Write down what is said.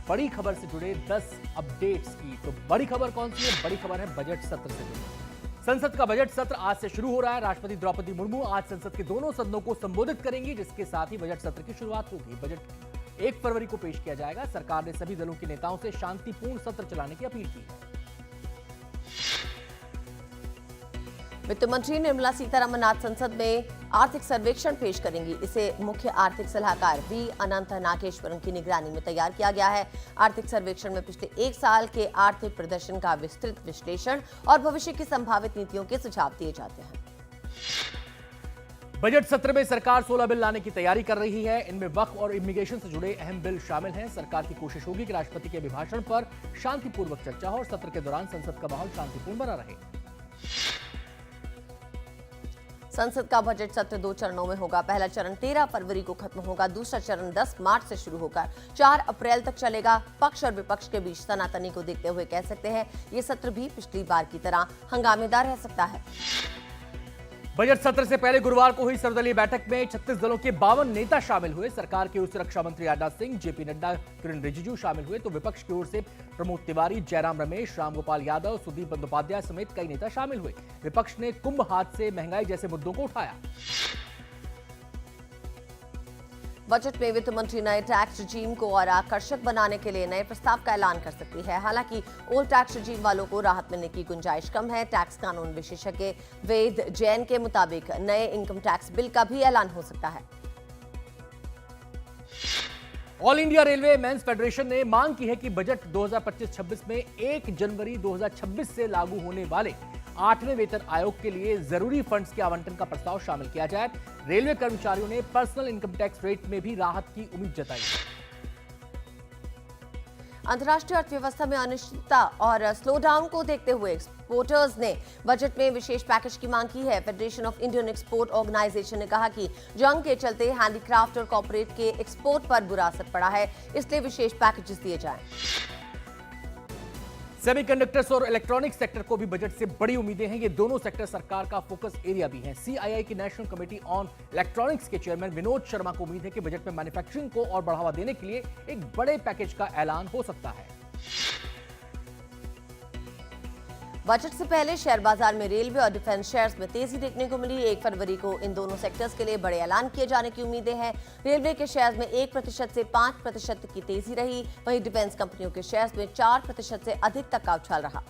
बड़ी खबर से जुड़े 10 अपडेट्स की। तो बड़ी खबर कौन सी है? बड़ी खबर है बजट सत्र से जुड़ी। संसद का बजट सत्र आज से शुरू हो रहा है। राष्ट्रपति द्रौपदी मुर्मू आज संसद के दोनों सदनों को संबोधित करेंगी, जिसके साथ ही बजट सत्र की शुरुआत होगी। बजट 1 फरवरी को पेश किया जाएगा। सरकार ने सभी दलों के नेताओं से शांतिपूर्ण सत्र चलाने की अपील की है। वित्त मंत्री निर्मला सीतारमण आज संसद में आर्थिक सर्वेक्षण पेश करेंगी। इसे मुख्य आर्थिक सलाहकार वी अनंत नागेश्वरन की निगरानी में तैयार किया गया है। आर्थिक सर्वेक्षण में पिछले 1 साल के आर्थिक प्रदर्शन का विस्तृत विश्लेषण और भविष्य की संभावित नीतियों के सुझाव दिए जाते हैं। बजट सत्र में सरकार 16 बिल लाने की तैयारी कर रही है। इनमें वक्फ और इमिग्रेशन से जुड़े अहम बिल शामिल हैं। सरकार की कोशिश होगी कि राष्ट्रपति के अभिभाषण पर शांतिपूर्वक चर्चा हो और सत्र के दौरान संसद का माहौल शांतिपूर्ण बना रहे। संसद का बजट सत्र 2 चरणों में होगा। पहला चरण 13 फरवरी को खत्म होगा। दूसरा चरण 10 मार्च से शुरू होकर 4 अप्रैल तक चलेगा। पक्ष और विपक्ष के बीच तनातनी को देखते हुए कह सकते हैं ये सत्र भी पिछली बार की तरह हंगामेदार रह सकता है। बजट सत्र से पहले गुरुवार को हुई सर्वदलीय बैठक में 36 दलों के 52 नेता शामिल हुए। सरकार की ओर से रक्षा मंत्री राजनाथ सिंह, जेपी नड्डा, किरण रिजिजू शामिल हुए, तो विपक्ष की ओर से प्रमोद तिवारी, जयराम रमेश, रामगोपाल यादव, सुदीप बंदोपाध्याय समेत कई नेता शामिल हुए। विपक्ष ने कुंभ हादसे, महंगाई जैसे मुद्दों को उठाया। बजट में वित्त मंत्री नए टैक्स रिजीम को और आकर्षक बनाने के लिए नए प्रस्ताव का ऐलान कर सकती है। हालांकि ओल्ड टैक्स रिजीम वालों को राहत मिलने की गुंजाइश कम है। टैक्स कानून विशेषज्ञ वेद जैन के मुताबिक नए इनकम टैक्स बिल का भी ऐलान हो सकता है। All India railway men's federation ने मांग की है कि बजट 2025-26 में 1 जनवरी 2026 से लागू होने वाले 8वें वेतन आयोग के लिए जरूरी फंड्स के आवंटन का प्रस्ताव शामिल किया जाए। रेलवे कर्मचारियों ने पर्सनल इनकम टैक्स रेट में भी राहत की उम्मीद जताई है। अंतर्राष्ट्रीय अर्थव्यवस्था में अनिश्चितता और स्लो डाउन को देखते हुए एक्सपोर्टर्स ने बजट में विशेष पैकेज की मांग की है। Federation of Indian export organisation ने कहा कि जंग के चलते हैंडीक्राफ्ट और कॉर्पोरेट के एक्सपोर्ट पर बुरा असर पड़ा है, इसलिए विशेष पैकेजेस दिए जाएं। सेमीकंडक्टर्स और इलेक्ट्रॉनिक्स सेक्टर को भी बजट से बड़ी उम्मीदें हैं। ये दोनों सेक्टर सरकार का फोकस एरिया भी हैं। सीआईआई की नेशनल कमेटी ऑन इलेक्ट्रॉनिक्स के चेयरमैन विनोद शर्मा को उम्मीद है कि बजट में मैन्युफैक्चरिंग को और बढ़ावा देने के लिए एक बड़े पैकेज का ऐलान हो सकता है। बजट से पहले शेयर बाजार में रेलवे और डिफेंस शेयर्स में तेजी देखने को मिली। 1 फरवरी को इन दोनों सेक्टर्स के लिए बड़े ऐलान किए जाने की उम्मीदें हैं। रेलवे के शेयर्स में 1% से 5% की तेजी रही, वहीं डिफेंस कंपनियों के शेयर्स में 4% से अधिक तक का उछाल रहा।